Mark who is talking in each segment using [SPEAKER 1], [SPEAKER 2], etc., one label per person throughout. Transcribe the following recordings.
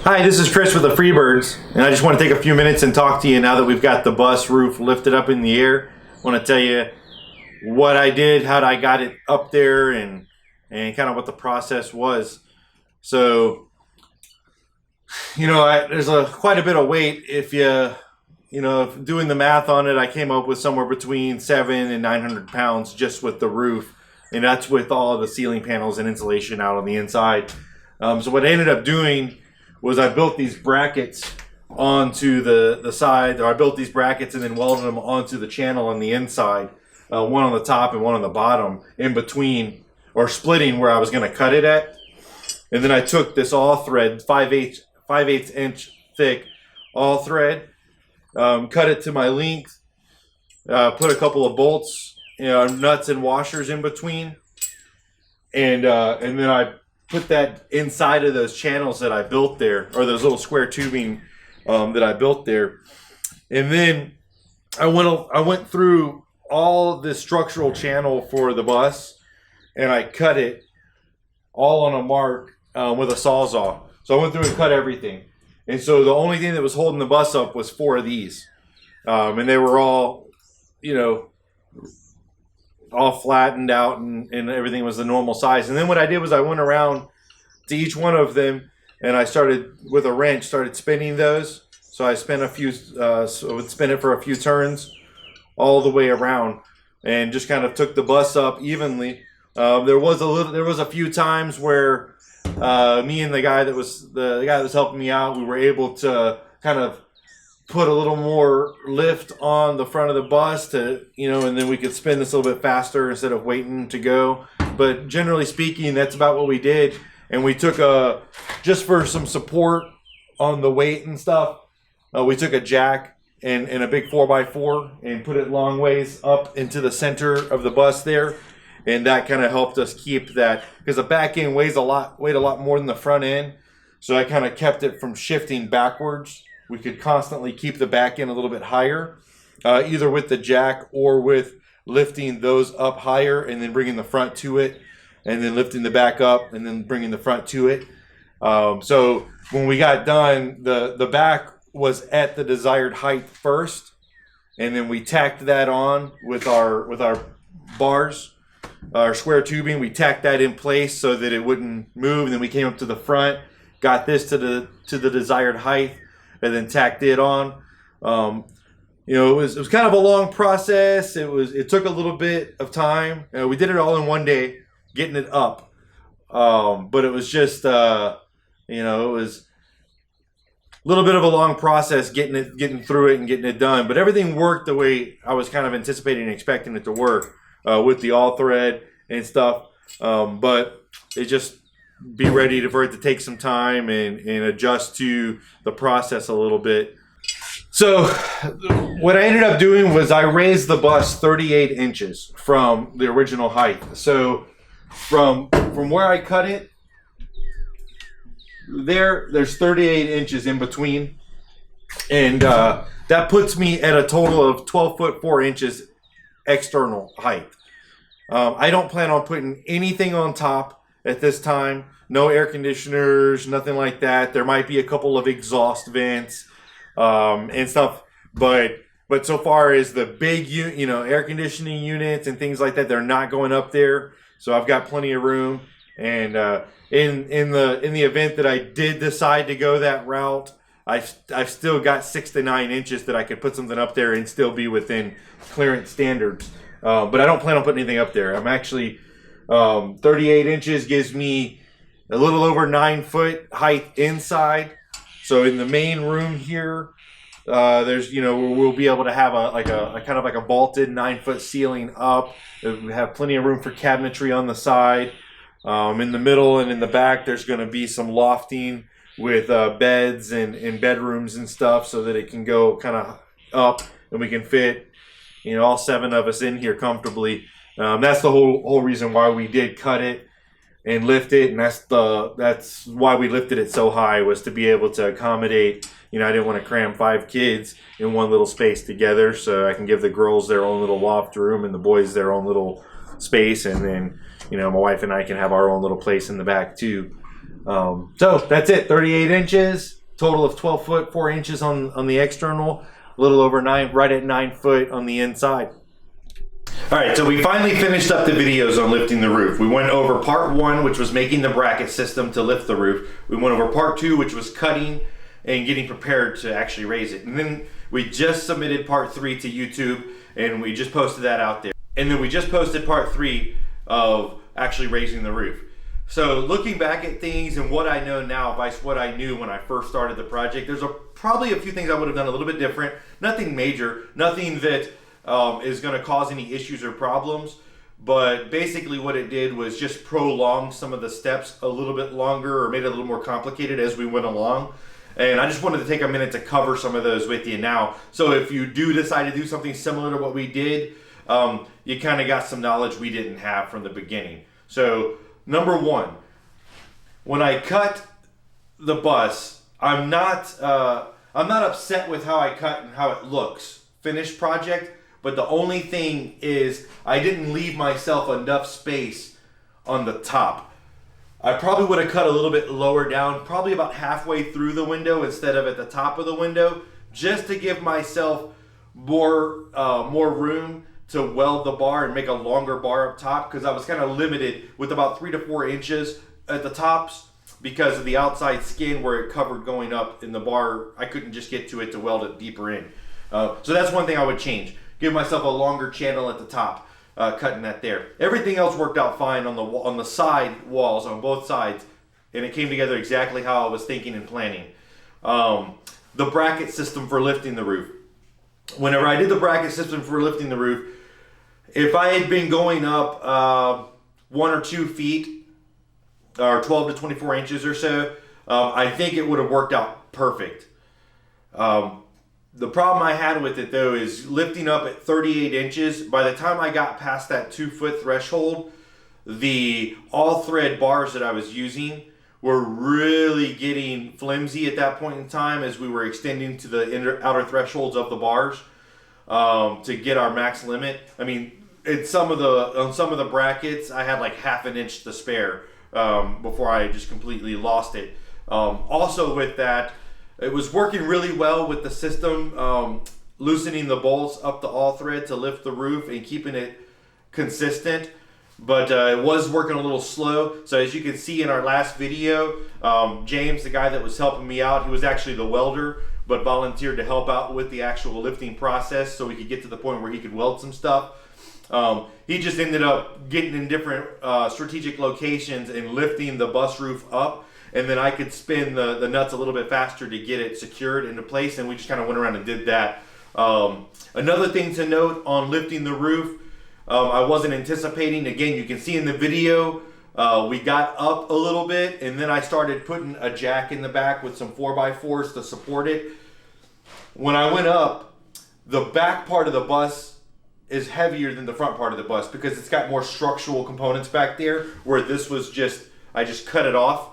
[SPEAKER 1] Hi, this is Chris with the Freebirds, and I just want to take a few minutes and talk to you now that we've got the bus roof lifted up in the air. I want to tell you what I did, how I got it up there, and kind of what the process was. So, there's quite a bit of weight. If if doing the math on it, I came up with somewhere between 700 and 900 pounds just with the roof, and that's with all of the ceiling panels and insulation out on the inside. So what I ended up doing was I built these brackets onto the side, or I built these brackets and then welded them onto the channel on the inside, one on the top and one on the bottom, in between, or splitting where I was going to cut it at. And then I took this all thread, 5/8 inch thick all thread, cut it to my length, put a couple of bolts, nuts and washers in between, and then I put that inside of those channels that I built there, or those little square tubing that I built there. And then I went through all this structural channel for the bus, and I cut it all on a mark with a Sawzall. So I went through and cut everything. And so the only thing that was holding the bus up was 4 of these. And they were all, all flattened out, and everything was the normal size. And then what I did was I went around to each one of them, and I started with a wrench, started spinning those. So I spent I would spin it for a few turns all the way around, and just kind of took the bus up evenly. There was a few times where me and the guy that was helping me out, we were able to kind of put a little more lift on the front of the bus to, and then we could spin this a little bit faster instead of waiting to go. But generally speaking, that's about what we did. And we took just for some support on the weight and stuff, we took a jack and a big 4x4 and put it long ways up into the center of the bus there. And that kind of helped us keep that, because the back end weighed a lot more than the front end. So I kind of kept it from shifting backwards. We could constantly keep the back end a little bit higher, either with the jack or with lifting those up higher and then bringing the front to it, and then lifting the back up and then bringing the front to it. So when we got done, the back was at the desired height first, and then we tacked that on with our bars, our square tubing. We tacked that in place so that it wouldn't move. And then we came up to the front, got this to the desired height, and then tacked it on. It was kind of a long process. It took a little bit of time. We did it all in one day, getting it up. But it was just, it was a little bit of a long process getting through it and getting it done. But everything worked the way I was kind of anticipating and expecting it to work, with the all thread and stuff. But it just, be ready for it to take some time and adjust to the process a little bit. So what I ended up doing was I raised the bus 38 inches from the original height. So from where I cut it, there's 38 inches in between. And that puts me at a total of 12 foot 4 inches external height. I don't plan on putting anything on top at this time. No air conditioners, nothing like that. There might be a couple of exhaust vents and stuff, but so far as the big air conditioning units and things like that, they're not going up there. So I've got plenty of room. And in the event that I did decide to go that route, I've still got 6 to 9 inches that I could put something up there and still be within clearance standards. But I don't plan on putting anything up there. I'm actually 38 inches gives me a little over 9 foot height inside. So in the main room here, there's we'll be able to have a kind of like a vaulted 9 foot ceiling up. We have plenty of room for cabinetry on the side. In the middle and in the back, there's going to be some lofting with beds and bedrooms and stuff, so that it can go kind of up and we can fit all 7 of us in here comfortably. That's the whole reason why we did cut it and lift it, and that's why we lifted it so high, was to be able to accommodate. I didn't want to cram 5 kids in one little space together, so I can give the girls their own little loft room and the boys their own little space, and then my wife and I can have our own little place in the back too. So that's it, 38 inches, total of 12 foot, 4 inches on the external, a little over 9, right at 9 foot on the inside. All right, so we finally finished up the videos on lifting the roof. We went over part 1, which was making the bracket system to lift the roof. We went over part 2, which was cutting and getting prepared to actually raise it. And then we just submitted part 3 to YouTube, and we just posted that out there. And then we just posted part 3 of actually raising the roof. So looking back at things and what I know now versus what I knew when I first started the project, there's probably a few things I would have done a little bit different. Nothing major, nothing that is going to cause any issues or problems. But basically what it did was just prolong some of the steps a little bit longer, or made it a little more complicated as we went along. And I just wanted to take a minute to cover some of those with you now. So if you do decide to do something similar to what we did, you kind of got some knowledge we didn't have from the beginning. So number 1, when I cut the bus, I'm not upset with how I cut and how it looks, finished project. But the only thing is I didn't leave myself enough space on the top. I probably would have cut a little bit lower down, probably about halfway through the window instead of at the top of the window, just to give myself more room to weld the bar and make a longer bar up top, because I was kind of limited with about 3 to 4 inches at the tops because of the outside skin where it covered going up in the bar. I couldn't just get to it to weld it deeper in. So that's one thing I would change. Give myself a longer channel at the top, cutting that there. Everything else worked out fine on the side walls on both sides, and it came together exactly how I was thinking and planning. The bracket system for lifting the roof. Whenever I did the bracket system for lifting the roof, if I had been going up 1 or 2 feet, or 12 to 24 inches or so, I think it would have worked out perfect. The problem I had with it though is lifting up at 38 inches, by the time I got past that 2 foot threshold, the all thread bars that I was using were really getting flimsy at that point in time as we were extending to the outer thresholds of the bars to get our max limit. I mean, on some of the brackets, I had like half an inch to spare before I just completely lost it. Also with that, it was working really well with the system, loosening the bolts up the all thread to lift the roof and keeping it consistent. But it was working a little slow. So as you can see in our last video, James, the guy that was helping me out, he was actually the welder, but volunteered to help out with the actual lifting process so we could get to the point where he could weld some stuff. He just ended up getting in different strategic locations and lifting the bus roof up. And then I could spin the nuts a little bit faster to get it secured into place, and we just kind of went around and did that. Another thing to note on lifting the roof, I wasn't anticipating, again, you can see in the video, we got up a little bit, and then I started putting a jack in the back with some 4x4s to support it. When I went up, the back part of the bus is heavier than the front part of the bus because it's got more structural components back there, where this was I just cut it off.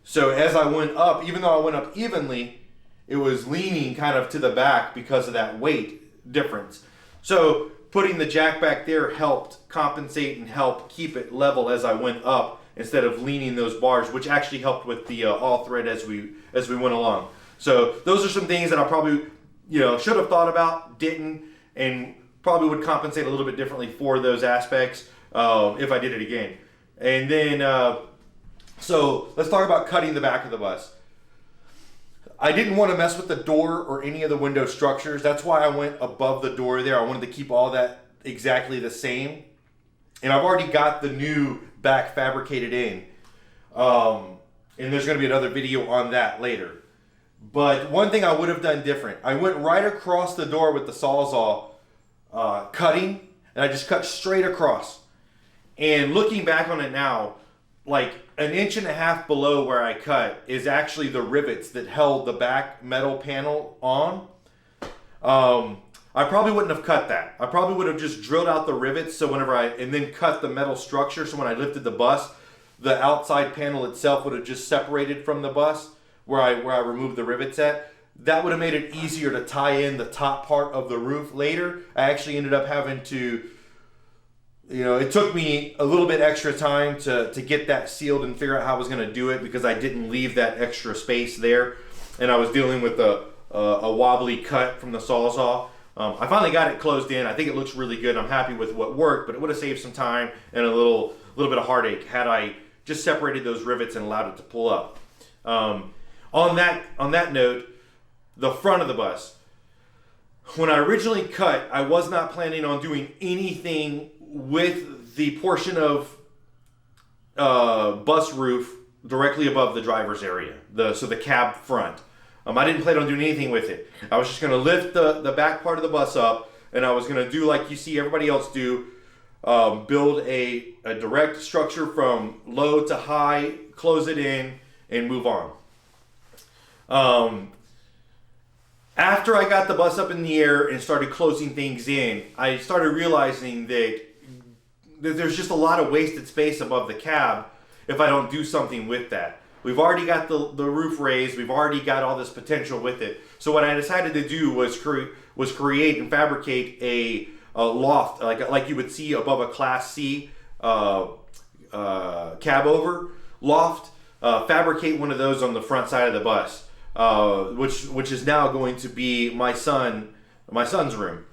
[SPEAKER 1] So as I went up, even though I went up evenly, it was leaning kind of to the back because of that weight difference. So putting the jack back there helped compensate and help keep it level as I went up instead of leaning those bars, which actually helped with the all thread as we went along. So those are some things that I probably should have thought about, didn't, and probably would compensate a little bit differently for those aspects if I did it again. And then so let's talk about cutting the back of the bus. I didn't want to mess with the door or any of the window structures. That's why I went above the door there. I wanted to keep all that exactly the same. And I've already got the new back fabricated in. And there's going to be another video on that later. But one thing I would have done different, I went right across the door with the Sawzall cutting, and I just cut straight across. And looking back on it now, like 1.5 inches below where I cut is actually the rivets that held the back metal panel on. I probably wouldn't have cut that. I probably would have just drilled out the rivets and then cut the metal structure, so when I lifted the bus, the outside panel itself would have just separated from the bus where I removed the rivets at. That would have made it easier to tie in the top part of the roof later. I actually ended up having to you know, it took me a little bit extra time to get that sealed and figure out how I was going to do it, because I didn't leave that extra space there, and I was dealing with a wobbly cut from the Sawzall. I finally got it closed in. I think it looks really good. I'm happy with what worked, but it would have saved some time and a little bit of heartache had I just separated those rivets and allowed it to pull up. On that note, the front of the bus. When I originally cut, I was not planning on doing anything with the portion of bus roof directly above the driver's area, so the cab front. I didn't plan on doing anything with it. I was just going to lift the back part of the bus up, and I was going to do like you see everybody else do, build a direct structure from low to high, close it in, and move on. After I got the bus up in the air and started closing things in, I started realizing that there's just a lot of wasted space above the cab if I don't do something with that. We've already got the roof raised. We've already got all this potential with it. So what I decided to do was create and fabricate a loft, like you would see above a Class C cab over loft. Fabricate one of those on the front side of the bus, which is now going to be my son's room.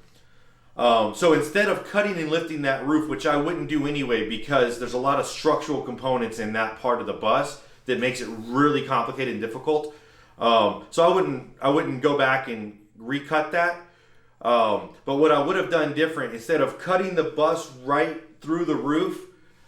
[SPEAKER 1] So instead of cutting and lifting that roof, which I wouldn't do anyway, because there's a lot of structural components in that part of the bus that makes it really complicated and difficult. So I wouldn't go back and recut that. But what I would have done different, instead of cutting the bus right through the roof,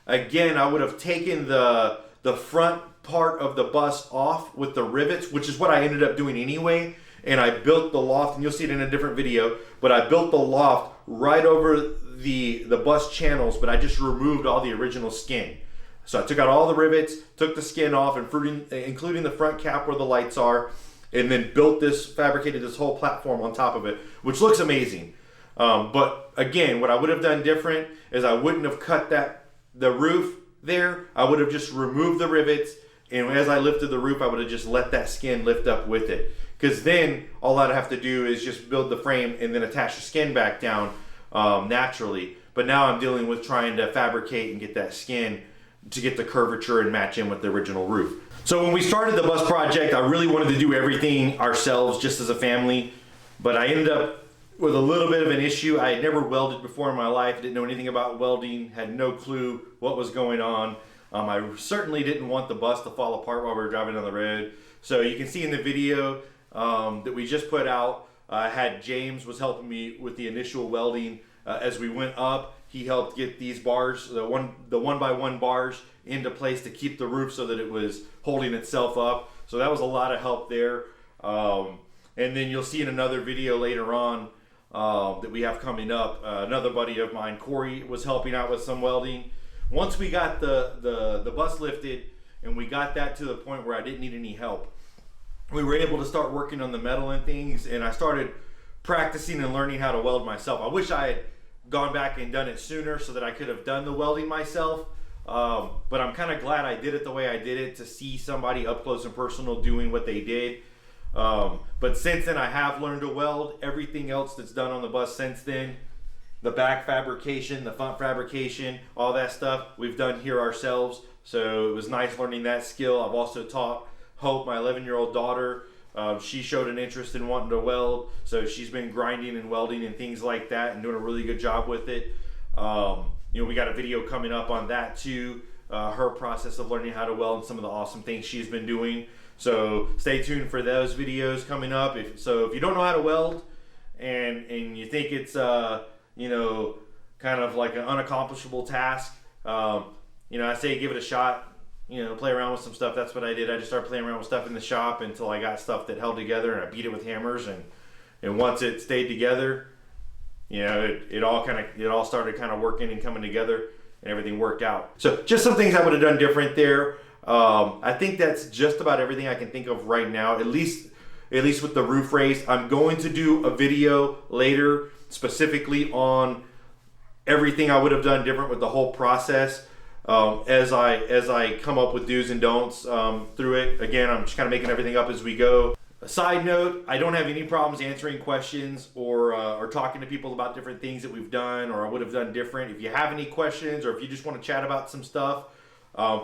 [SPEAKER 1] again, I would have taken the front part of the bus off with the rivets, which is what I ended up doing anyway. And I built the loft, and you'll see it in a different video, but I built the loft right over the bus channels, but I just removed all the original skin. So I took out all the rivets, took the skin off, including the front cap where the lights are, and then fabricated this whole platform on top of it, which looks amazing. But again, what I would have done different is I wouldn't have cut the roof there. I would have just removed the rivets, and as I lifted the roof, I would have just let that skin lift up with it. Because then all I'd have to do is just build the frame and then attach the skin back down naturally. But now I'm dealing with trying to fabricate and get that skin to get the curvature and match in with the original roof. So when we started the bus project, I really wanted to do everything ourselves just as a family, but I ended up with a little bit of an issue. I had never welded before in my life, didn't know anything about welding, had no clue what was going on. I certainly didn't want the bus to fall apart while we were driving down the road. So you can see in the video that we just put out, James was helping me with the initial welding. As we went up, he helped get these bars, the one by one bars, into place to keep the roof so that it was holding itself up. So that was a lot of help there. And then you'll see in another video later on that we have coming up, another buddy of mine, Corey, was helping out with some welding. Once we got the bus lifted and we got that to the point where I didn't need any help, we were able to start working on the metal and things, and I started practicing and learning how to weld myself. I wish I had gone back and done it sooner so that I could have done the welding myself, but I'm kind of glad I did it the way I did it, to see somebody up close and personal doing what they did. But since then I have learned to weld. Everything else that's done on the bus since then, the back fabrication, the front fabrication, all that stuff we've done here ourselves. So it was nice learning that skill. I've also taught Hope, my 11-year-old daughter. She showed an interest in wanting to weld, so she's been grinding and welding and things like that and doing a really good job with it. We got a video coming up on that too, her process of learning how to weld and some of the awesome things she's been doing. So stay tuned for those videos coming up. If you don't know how to weld and you think it's kind of like an unaccomplishable task, I say give it a shot. Play around with some stuff. That's what I did. I just started playing around with stuff in the shop until I got stuff that held together, and I beat it with hammers, and once it stayed together, it all started kind of working and coming together, and everything worked out. So just some things I would have done different there. I think that's just about everything I can think of right now, at least with the roof raise. I'm going to do a video later specifically on everything I would have done different with the whole process. As I come up with do's and don'ts through it. Again, I'm just kind of making everything up as we go. Side note, I don't have any problems answering questions or talking to people about different things that we've done or I would have done different. If you have any questions or if you just want to chat about some stuff,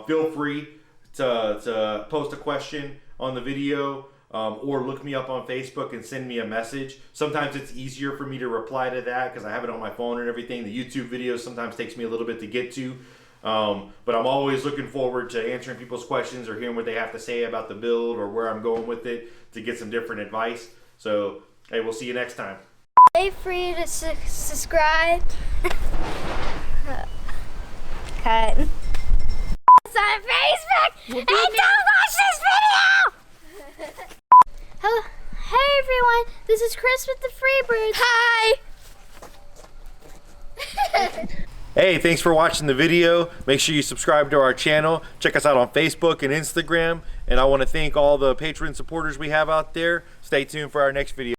[SPEAKER 1] feel free to post a question on the video or look me up on Facebook and send me a message. Sometimes it's easier for me to reply to that because I have it on my phone and everything. The YouTube videos sometimes takes me a little bit to get to. But I'm always looking forward to answering people's questions or hearing what they have to say about the build or where I'm going with it to get some different advice. So, hey, we'll see you next time.
[SPEAKER 2] Stay free to subscribe. Cut. It's on Facebook and don't watch this video! Hello. Hey everyone, this is Chris with the Freebirds. Hi!
[SPEAKER 1] Hey, thanks for watching the video. Make sure you subscribe to our channel. Check us out on Facebook and Instagram. And I want to thank all the Patreon supporters we have out there. Stay tuned for our next video.